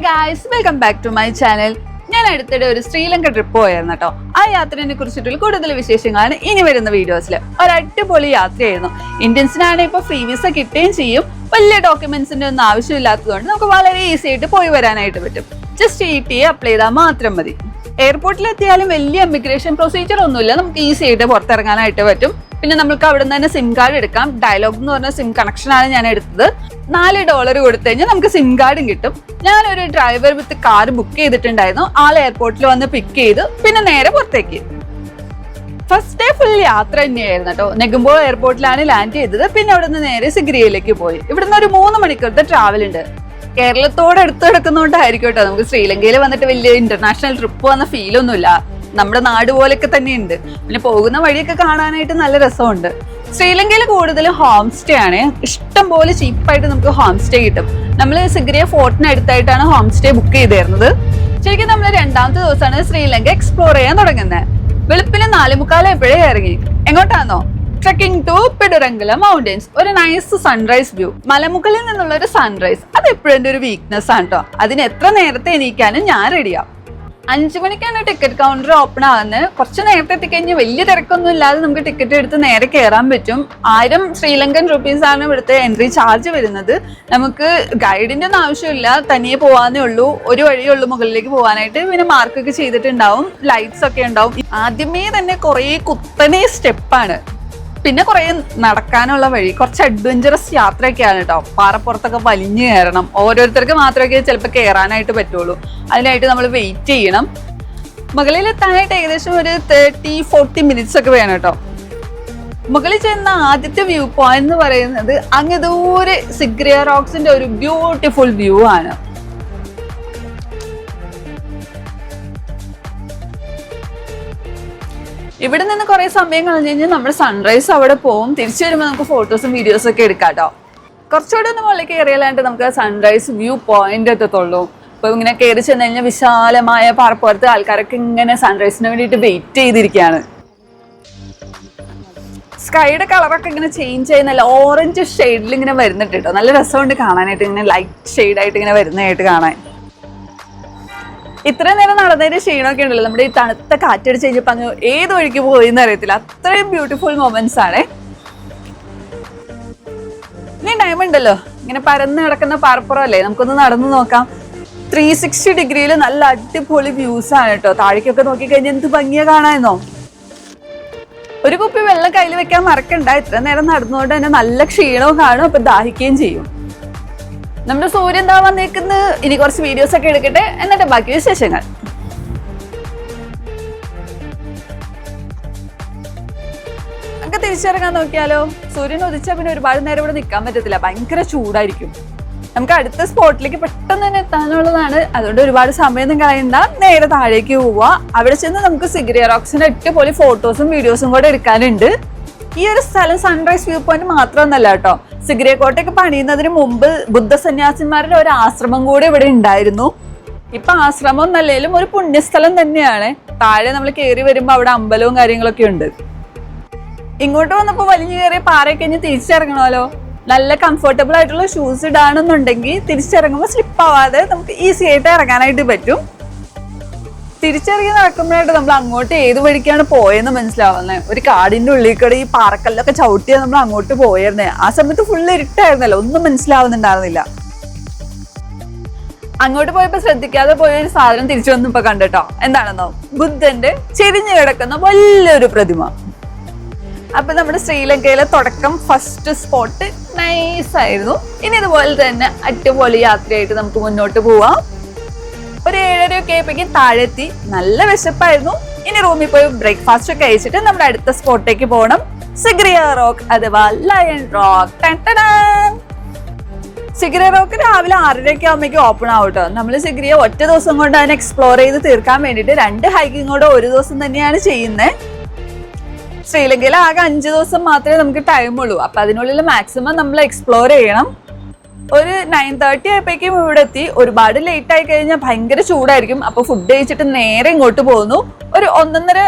Guys, welcome back to my channel. ഞാൻ അടുത്തിടെ ഒരു ശ്രീലങ്ക ട്രിപ്പ് പോയായിരുന്നു കേട്ടോ. ആ യാത്രയെ കുറിച്ചിട്ടുള്ള കൂടുതൽ വിശേഷങ്ങളാണ് ഇനി വരുന്ന വീഡിയോസിൽ. ഒരു അടിപൊളി യാത്രയായിരുന്നു. ഇന്ത്യൻസിനാണ് ഇപ്പോൾ ഫ്രീ വിസ കിട്ടുകയും ചെയ്യും. വലിയ ഡോക്യുമെന്റ്സിന്റെ ഒന്നും ആവശ്യമില്ലാത്തതുകൊണ്ട് നമുക്ക് വളരെ ഈസി ആയിട്ട് പോയി വരാനായിട്ട് പറ്റും. ജസ്റ്റ് ETA അപ്ലൈ ചെയ്താൽ മാത്രം മതി. എയർപോർട്ടിൽ എത്തിയാലും വലിയ ഇമിഗ്രേഷൻ പ്രൊസീജിയർ ഒന്നുമില്ല. നമുക്ക് ഈസി ആയിട്ട് പുറത്തിറങ്ങാനായിട്ട് പറ്റും. പിന്നെ നമുക്ക് അവിടെ നിന്ന് തന്നെ സിം കാർഡ് എടുക്കാം. ഡയലോഗ് എന്ന് പറഞ്ഞ സിം കണക്ഷനാണ് ഞാൻ എടുത്തത്. $4 കൊടുത്തു കഴിഞ്ഞാൽ നമുക്ക് സിം കാർഡും കിട്ടും. ഞാനൊരു ഡ്രൈവർ വിത്ത് കാർ ബുക്ക് ചെയ്തിട്ടുണ്ടായിരുന്നു. ആൾ എയർപോർട്ടിൽ വന്ന് പിക്ക് ചെയ്ത് പിന്നെ നേരെ പുറത്തേക്ക്. ഫസ്റ്റ് ഡേ ഫുൾ യാത്ര തന്നെയായിരുന്നു കേട്ടോ. നെഗുംബോ എയർപോർട്ടിലാണ് ലാൻഡ് ചെയ്തത്. പിന്നെ അവിടെ നിന്ന് നേരെ സിഗ്രിയയിലേക്ക് പോയി. ഇവിടുന്ന് ഒരു 3 മണിക്കൂറത്തെ ട്രാവൽ ഉണ്ട്. കേരളത്തോട് അടുത്ത് കിടക്കുന്നതുകൊണ്ടായിരിക്കും കേട്ടോ നമുക്ക് ശ്രീലങ്കയിൽ വന്നിട്ട് വലിയ ഇന്റർനാഷണൽ ട്രിപ്പ് വന്ന ഫീലൊന്നുമില്ല. നമ്മുടെ നാട് പോലെയൊക്കെ തന്നെയുണ്ട്. പിന്നെ പോകുന്ന വഴിയൊക്കെ കാണാനായിട്ട് നല്ല രസമുണ്ട്. ശ്രീലങ്കയിൽ കൂടുതലും ഹോം സ്റ്റേ ആണ്. ഇഷ്ടം പോലെ ചീപ്പായിട്ട് നമുക്ക് ഹോം സ്റ്റേ കിട്ടും. നമ്മൾ സിഗ്രിയ ഫോർട്ടിന് അടുത്തായിട്ടാണ് ഹോം സ്റ്റേ ബുക്ക് ചെയ്തിരുന്നത്. ശരിക്കും നമ്മൾ 2ാമത്തെ ദിവസമാണ് ശ്രീലങ്ക എക്സ്പ്ലോർ ചെയ്യാൻ തുടങ്ങുന്നത്. വെളുപ്പിന് 4:45 എപ്പോഴേ ഇറങ്ങി. എങ്ങോട്ടാന്നോ? Trekking to Pidurangala mountains. ഒരു നൈസ് സൺറൈസ് വ്യൂ. മലമുകളിൽ നിന്നുള്ള ഒരു സൺറൈസ് അത് എപ്പോഴും എൻ്റെ ഒരു വീക്ക്നെസ് ആണ് കേട്ടോ. അതിന് എത്ര നേരത്തെ എണീക്കാനും ഞാൻ റെഡിയാവും. 5 മണിക്കാണ് ടിക്കറ്റ് കൗണ്ടർ ഓപ്പൺ ആകുന്നത്. കുറച്ച് നേരത്തെ എത്തിക്കഴിഞ്ഞാൽ വലിയ തിരക്കൊന്നും ഇല്ലാതെ നമുക്ക് ടിക്കറ്റ് എടുത്ത് നേരെ കയറാൻ പറ്റും. 1000 ശ്രീലങ്കൻ റുപ്പീസ് ആണ് ഇവിടുത്തെ എൻട്രി ചാർജ് വരുന്നത്. നമുക്ക് ഗൈഡിന്റെ ഒന്നും ആവശ്യമില്ല, തനിയെ പോകാനേ ഉള്ളൂ. ഒരു വഴിയേ ഉള്ളൂ മുകളിലേക്ക് പോകാനായിട്ട്. പിന്നെ മാർക്കൊക്കെ ചെയ്തിട്ടുണ്ടാവും, ലൈറ്റ്സ് ഒക്കെ ഉണ്ടാവും. ആദ്യമേ തന്നെ കുറേ കുത്തനെ സ്റ്റെപ്പാണ്. പിന്നെ കുറെ നടക്കാനുള്ള വഴി. കുറച്ച് അഡ്വഞ്ചറസ് യാത്രയൊക്കെയാണ് കേട്ടോ. പാറപ്പുറത്തൊക്കെ വലിഞ്ഞു കയറണം. ഓരോരുത്തർക്ക് മാത്രമേ ചിലപ്പോൾ കയറാനായിട്ട് പറ്റുള്ളൂ. അതിനായിട്ട് നമ്മൾ വെയിറ്റ് ചെയ്യണം. മുകളിൽ എത്താനായിട്ട് ഏകദേശം ഒരു 30-40 മിനിറ്റ്സ് ഒക്കെ വേണം കേട്ടോ. മുകളിൽ ചെന്ന ആദ്യത്തെ വ്യൂ പോയിന്റ് എന്ന് പറയുന്നത് അങ്ങ് ദൂരെ സിഗ്രിയ റോക്സിന്റെ ഒരു ബ്യൂട്ടിഫുൾ വ്യൂ ആണ്. ഇവിടെ നിന്ന് കുറെ സമയം കളഞ്ഞു കഴിഞ്ഞാൽ നമ്മുടെ സൺറൈസ് അവിടെ പോകും. തിരിച്ചു വരുമ്പോൾ നമുക്ക് ഫോട്ടോസും വീഡിയോസും ഒക്കെ എടുക്കാം കേട്ടോ. കുറച്ചുകൂടെ ഒന്ന് മുകളിൽ കയറിയാലാണ്ട് നമുക്ക് സൺറൈസ് വ്യൂ പോയിന്റ് എത്തത്തുള്ളൂ. ഇപ്പൊ ഇങ്ങനെ കയറി ചെന്ന് കഴിഞ്ഞാൽ വിശാലമായ പാറപ്പുറത്ത് ആൾക്കാരൊക്കെ ഇങ്ങനെ സൺറൈസിന് വേണ്ടിയിട്ട് വെയിറ്റ് ചെയ്തിരിക്കുകയാണ്. സ്കൈയുടെ കളറൊക്കെ ഇങ്ങനെ ചേഞ്ച് ആയി നല്ല ഓറഞ്ച് ഷെയ്ഡിൽ ഇങ്ങനെ വരുന്നുണ്ട് കേട്ടോ. നല്ല രസമുണ്ട് കാണാനായിട്ട്. ഇങ്ങനെ ലൈറ്റ് ഷെയ്ഡായിട്ട് ഇങ്ങനെ വരുന്നതായിട്ട് കാണാൻ. ഇത്രയും നേരം നടന്നതിന്റെ ക്ഷീണമൊക്കെ ഉണ്ടല്ലോ. നമ്മുടെ ഈ തണുത്ത കാറ്റടിച്ച് കഴിഞ്ഞപ്പോൾ അങ്ങ് ഏത് വഴിക്ക് പോയിന്ന് അറിയത്തില്ല. അത്രയും ബ്യൂട്ടിഫുൾ മൊമെന്റ്സ് ആണ്. ഇനി ടൈം ഉണ്ടല്ലോ. ഇങ്ങനെ പരന്ന് കിടക്കുന്ന പാറപ്പുറം അല്ലേ, നമുക്കൊന്ന് നടന്നു നോക്കാം. 360 ഡിഗ്രിയിൽ നല്ല അടിപൊളി വ്യൂസ് ആണ് കേട്ടോ. താഴേക്കൊക്കെ നോക്കിക്കഴിഞ്ഞാൽ എന്ത് ഭംഗിയാ കാണാമെന്നോ. ഒരു കുപ്പി വെള്ളം കയ്യിൽ വെക്കാൻ മറക്കണ്ട. ഇത്ര നേരം നടന്നുകൊണ്ട് തന്നെ നല്ല ക്ഷീണവും കാണും. അപ്പൊ ദാഹിക്കുകയും ചെയ്യും. നമ്മുടെ സൂര്യൻ എന്താ വന്നേക്കുന്നത്. ഇനി കുറച്ച് വീഡിയോസ് ഒക്കെ എടുക്കട്ടെ, എന്നിട്ട് ബാക്കി വിശേഷങ്ങൾ. നമുക്ക് തിരിച്ചിറങ്ങാൻ നോക്കിയാലോ. സൂര്യൻ ഉദിച്ചാൽ പിന്നെ ഒരുപാട് നേരം ഇവിടെ നിൽക്കാൻ പറ്റത്തില്ല. ഭയങ്കര ചൂടായിരിക്കും. നമുക്ക് അടുത്ത സ്പോട്ടിലേക്ക് പെട്ടെന്ന് തന്നെ എത്താനുള്ളതാണ്. അതുകൊണ്ട് ഒരുപാട് സമയമൊന്നും കളയണ്ട. നേരെ താഴേക്ക് പോവുക. അവിടെ ചെന്ന് നമുക്ക് സിഗ്രിയ റോക്സിന്റെ അടിപൊളി ഫോട്ടോസും വീഡിയോസും കൂടെ എടുക്കാനുണ്ട്. ഈ ഒരു സ്ഥലം സൺറൈസ് വ്യൂ പോയിന്റ് മാത്രമൊന്നല്ല കേട്ടോ. സിഗ്രിയ കോട്ടയൊക്കെ പണിയുന്നതിന് മുമ്പ് ബുദ്ധ സന്യാസിമാരുടെ ഒരു ആശ്രമം കൂടി ഇവിടെ ഉണ്ടായിരുന്നു. ഇപ്പൊ ആശ്രമം ഒന്നല്ലേലും ഒരു പുണ്യസ്ഥലം തന്നെയാണ്. താഴെ നമ്മൾ കയറി വരുമ്പോ അവിടെ അമ്പലവും കാര്യങ്ങളൊക്കെ ഉണ്ട്. ഇങ്ങോട്ട് വന്നപ്പോ വലിഞ്ഞു കയറിയ പാറയൊക്കെ കഴിഞ്ഞ് തിരിച്ചിറങ്ങണമല്ലോ. നല്ല കംഫർട്ടബിൾ ആയിട്ടുള്ള ഷൂസ് ഇടാണെന്നുണ്ടെങ്കിൽ തിരിച്ചിറങ്ങുമ്പോൾ സ്ലിപ്പ് ആവാതെ നമുക്ക് ഈസി ആയിട്ട് ഇറങ്ങാനായിട്ട് പറ്റും. തിരിച്ചിറങ്ങി നടക്കുമ്പോഴായിട്ട് നമ്മൾ അങ്ങോട്ട് ഏത് വഴിക്കാണ് പോയെന്ന് മനസ്സിലാവുന്നത്. ഒരു കാടിന്റെ ഉള്ളിൽ കൂടെ ഈ പാറക്കല്ലൊക്കെ ചവിട്ടിയാൽ നമ്മൾ അങ്ങോട്ട് പോയിരുന്നേ. ആ സമയത്ത് ഫുള്ള് ഇരുട്ടായിരുന്നല്ലോ, ഒന്നും മനസ്സിലാവുന്നുണ്ടായിരുന്നില്ല. അങ്ങോട്ട് പോയപ്പോ ശ്രദ്ധിക്കാതെ പോയ ഒരു സാധനം തിരിച്ചു വന്ന് ഇപ്പൊ കണ്ടിട്ടോ. എന്താണെന്നോ? ബുദ്ധന്റെ ചെരിഞ്ഞു കിടക്കുന്ന വലിയൊരു പ്രതിമ. അപ്പൊ നമ്മുടെ ശ്രീലങ്കയിലെ തുടക്കം ഫസ്റ്റ് സ്പോട്ട് നൈസ് ആയിരുന്നു. ഇനി ഇതുപോലെ തന്നെ അടിപൊളി യാത്രയായിട്ട് നമുക്ക് മുന്നോട്ട് പോവാം. ഒരു 7:30 ആയപ്പോഴേക്കും താഴെത്തി. നല്ല വിശപ്പായിരുന്നു. ഇനി റൂമിൽ പോയി ബ്രേക്ക്ഫാസ്റ്റ് ഒക്കെ കഴിച്ചിട്ട് നമ്മുടെ അടുത്ത സ്പോട്ടിലേക്ക് പോകണം. സിഗ്രിയ റോക്ക് അഥവാ ലയൺ റോക്ക്. സിഗ്രിയ റോക്ക് രാവിലെ 6:30 ആകുമ്പോഴേക്കും ഓപ്പൺ ആവട്ടോ. നമ്മൾ സിഗ്രിയ ഒറ്റ ദിവസം കൊണ്ട് അതിനെ എക്സ്പ്ലോർ ചെയ്ത് തീർക്കാൻ വേണ്ടിയിട്ട് 2 ഹൈക്കിംഗ് കൂടെ ഒരു ദിവസം തന്നെയാണ് ചെയ്യുന്നത്. ശ്രീലങ്കയിൽ ആകെ 5 ദിവസം മാത്രമേ നമുക്ക് ടൈം ഉള്ളൂ. അപ്പൊ അതിനുള്ളിൽ മാക്സിമം നമ്മൾ എക്സ്പ്ലോർ ചെയ്യണം. ഒരു 9:30 ആയപ്പോഴേക്കും ഇവിടെ എത്തി. ഒരുപാട് ലേറ്റ് ആയി കഴിഞ്ഞാൽ ഭയങ്കര ചൂടായിരിക്കും. അപ്പൊ ഫുഡ് കഴിച്ചിട്ട് നേരെ ഇങ്ങോട്ട് പോകുന്നു. ഒരു 1.5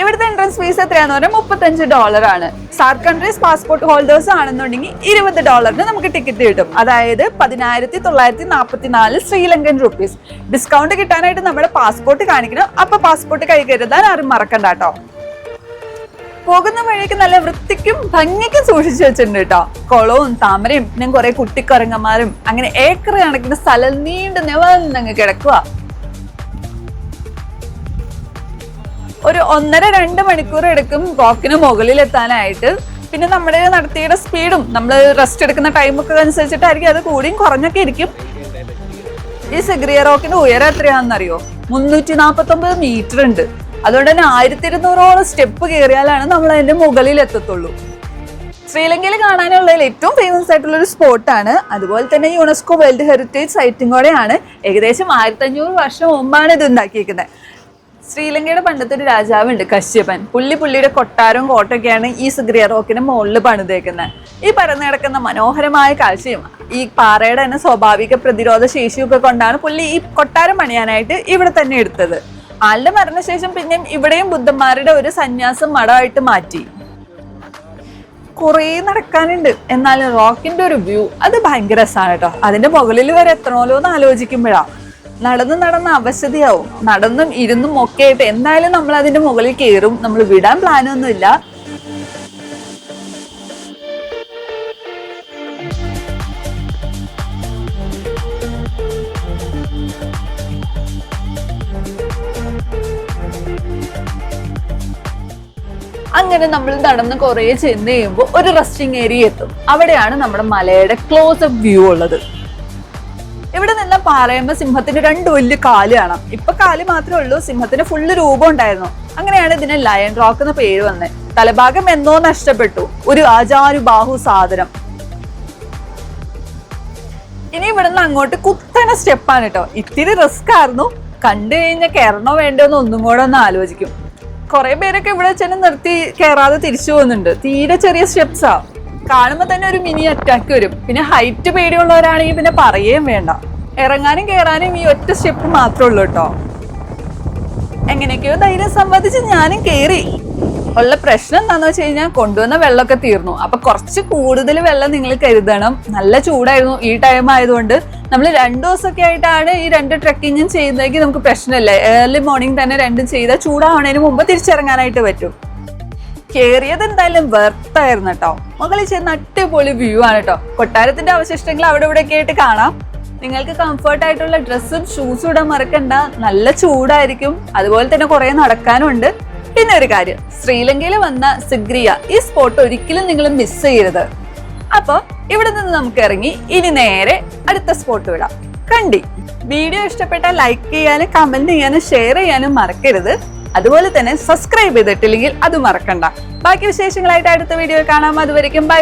ഇവിടുത്തെ എൻട്രൻസ് ഫീസ് എത്രയാന്ന് പറഞ്ഞാൽ $35 ആണ്. സാർക്ക് കൺട്രീസ് പാസ്പോർട്ട് ഹോൾഡേഴ്സ് ആണെന്നുണ്ടെങ്കിൽ $20 നമുക്ക് ടിക്കറ്റ് കിട്ടും. അതായത് 1944 ശ്രീലങ്കൻ റുപ്പീസ്. ഡിസ്കൗണ്ട് കിട്ടാനായിട്ട് നമ്മുടെ പാസ്പോർട്ട് കാണിക്കണം. അപ്പൊ പാസ്പോർട്ട് കൈ കരുതാൻ ആരും മറക്കണ്ട കേട്ടോ. പോകുന്ന വഴിക്ക് നല്ല വൃത്തിക്കും ഭംഗിക്കും സൂക്ഷിച്ചു വെച്ചിട്ടുണ്ട് കേട്ടോ. കുളവും താമരയും പിന്നെ കുറെ കുട്ടിക്കുരങ്ങന്മാരും അങ്ങനെ ഏക്കർ കണക്കിന് സ്ഥലം നീണ്ടു നിവർന്നങ്ങ് കിടക്കുക. ഒരു 1.5-2 മണിക്കൂർ എടുക്കും റോക്കിന് മുകളിൽ എത്താനായിട്ട്. പിന്നെ നമ്മുടെ നടത്തിയുടെ സ്പീഡും നമ്മൾ റെസ്റ്റ് എടുക്കുന്ന ടൈമൊക്കെ അനുസരിച്ചിട്ടായിരിക്കും അത് കൂടിയും കുറഞ്ഞൊക്കെ ഇരിക്കും. ഈ സിഗ്രിയ റോക്കിന്റെ ഉയരം എത്രയാണെന്നറിയോ? 349 മീറ്റർ ഉണ്ട്. അതുകൊണ്ട് തന്നെ 1200ഓളം സ്റ്റെപ്പ് കയറിയാലാണ് നമ്മൾ അതിന്റെ മുകളിൽ എത്തത്തുള്ളൂ. ശ്രീലങ്കയിൽ കാണാനുള്ളതിൽ ഏറ്റവും ഫേമസ് ആയിട്ടുള്ള ഒരു സ്പോട്ടാണ്. അതുപോലെ തന്നെ യുനെസ്കോ വേൾഡ് ഹെറിറ്റേജ് സൈറ്റും കൂടെയാണ്. ഏകദേശം 1500 വർഷം മുമ്പാണ് ഇത് ഉണ്ടാക്കിയിരിക്കുന്നത്. ശ്രീലങ്കയുടെ പണ്ടത്തെ ഒരു രാജാവുണ്ട് കശ്യപൻ. പുള്ളിയുടെ കൊട്ടാരവും കോട്ടയൊക്കെയാണ് ഈ സിഗ്രിയ റോക്കിന്റെ മുകളിൽ പണിതേക്കുന്നത്. ഈ പരന്നു കിടക്കുന്ന മനോഹരമായ കാഴ്ചയും ഈ പാറയുടെ തന്നെ സ്വാഭാവിക പ്രതിരോധ ശേഷിയൊക്കെ കൊണ്ടാണ് പുള്ളി ഈ കൊട്ടാരം പണിയാനായിട്ട് ഇവിടെ തന്നെ എടുത്തത്. ആളുടെ മരണശേഷം പിന്നെയും ഇവിടെയും ബുദ്ധന്മാരുടെ ഒരു സന്യാസം മഠമായിട്ട് മാറ്റി. കുറേ നടക്കാനുണ്ട്. എന്നാലും റോക്കിന്റെ ഒരു വ്യൂ അത് ഭയങ്കര രസമാണ് കേട്ടോ. അതിന്റെ മുകളിൽ വരെ എത്തണമല്ലോ എന്ന് ആലോചിക്കുമ്പോഴാണ് നടന്ന് അവശതയാവും. നടന്നും ഇരുന്നും ഒക്കെ ആയിട്ട് എന്തായാലും നമ്മൾ അതിന്റെ മുകളിൽ കയറും. നമ്മൾ വിടാൻ പ്ലാനൊന്നുമില്ല. അങ്ങനെ നമ്മൾ നടന്ന് കുറെ ചെന്ന് കഴിയുമ്പോൾ ഒരു റെസ്റ്റിംഗ് ഏരിയ എത്തും. അവിടെയാണ് നമ്മുടെ മലയുടെ ക്ലോസ് അപ്പ് വ്യൂ ഉള്ളത്. ഇവിടെ നിന്ന് പാറയമ്മ സിംഹത്തിന്റെ 2 വലിയ കാല് കാണാം. ഇപ്പൊ കാല് മാത്രമേ ഉള്ളൂ, സിംഹത്തിന് ഫുള്ള് രൂപം ഉണ്ടായിരുന്നു. അങ്ങനെയാണ് ഇതിന് ലയൺ റോക്ക് എന്ന പേര് വന്നത്. തലഭാഗം എന്നോ നഷ്ടപ്പെട്ടു. ഒരു ആചാരുബാഹു സാധനം. ഇനി ഇവിടുന്ന് അങ്ങോട്ട് കുത്തനെ സ്റ്റെപ്പാണ് കേട്ടോ. ഇത്തിരി റിസ്ക് ആയിരുന്നു. കണ്ടു കഴിഞ്ഞാൽ കയറണോ വേണ്ടോ എന്ന് ഒന്നും കൂടെ ഒന്ന് ആലോചിക്കും. കുറെ പേരൊക്കെ ഇവിടെ ചെന്ന് നിർത്തി കയറാതെ തിരിച്ചു പോകുന്നുണ്ട്. തീരെ ചെറിയ സ്റ്റെപ്സാ. കാണുമ്പോൾ തന്നെ ഒരു മിനി അറ്റാക്ക് വരും. പിന്നെ ഹൈറ്റ് പേടിയുള്ളവരാണെങ്കിൽ പിന്നെ പറയുകയും വേണ്ട. ഇറങ്ങാനും കയറാനും ഈ ഒറ്റ സ്റ്റെപ്പ് മാത്രമേ ഉള്ളൂ കേട്ടോ. എങ്ങനെയൊക്കെയോ ധൈര്യം സമ്മതിച്ച് ഞാനും കയറി. ഉള്ള പ്രശ്നം എന്താന്ന് വെച്ച് കഴിഞ്ഞാൽ കൊണ്ടുവന്ന വെള്ളമൊക്കെ തീർന്നു. അപ്പൊ കുറച്ച് കൂടുതൽ വെള്ളം നിങ്ങൾ കരുതണം. നല്ല ചൂടായിരുന്നു ഈ ടൈം ആയതുകൊണ്ട്. നമ്മൾ 2 ദിവസമൊക്കെ ആയിട്ടാണ് ഈ 2 ട്രെക്കിങ്ങും ചെയ്യുന്നതെങ്കിൽ നമുക്ക് പ്രശ്നമില്ല. ഏർലി മോർണിംഗ് തന്നെ 2 ചെയ്താൽ ചൂടാവണതിന് മുമ്പ് തിരിച്ചിറങ്ങാനായിട്ട് പറ്റും. കേറിയത് എന്തായാലും വെർത്തായിരുന്നു കേട്ടോ. മുകളിൽ ചെന്ന് അടിപൊളി വ്യൂ ആണ് കേട്ടോ. കൊട്ടാരത്തിന്റെ അവശിഷ്ടങ്ങൾ അവിടെ ഇവിടെയൊക്കെ ആയിട്ട് കാണാം. നിങ്ങൾക്ക് കംഫർട്ട് ആയിട്ടുള്ള ഡ്രസ്സും ഷൂസും ഇടാൻ മറക്കണ്ട. നല്ല ചൂടായിരിക്കും. അതുപോലെ തന്നെ കുറെ നടക്കാനുണ്ട്. പിന്നെ ഒരു കാര്യം, ശ്രീലങ്കയിൽ വന്ന സിഗ്രിയ ഈ സ്പോട്ട് ഒരിക്കലും നിങ്ങൾ മിസ് ചെയ്യരുത്. അപ്പൊ ഇവിടെ നിന്ന് നമുക്ക് ഇറങ്ങി ഇനി നേരെ അടുത്ത സ്പോട്ട് വിടാം. കണ്ടി. വീഡിയോ ഇഷ്ടപ്പെട്ടാൽ ലൈക്ക് ചെയ്യാനും കമന്റ് ചെയ്യാനും ഷെയർ ചെയ്യാനും മറക്കരുത്. അതുപോലെ തന്നെ സബ്സ്ക്രൈബ് ചെയ്തിട്ടില്ലെങ്കിൽ അത് മറക്കണ്ട. ബാക്കി വിശേഷങ്ങളായിട്ട് അടുത്ത വീഡിയോ കാണാം. അതുവരെയ്ക്കും ബൈ.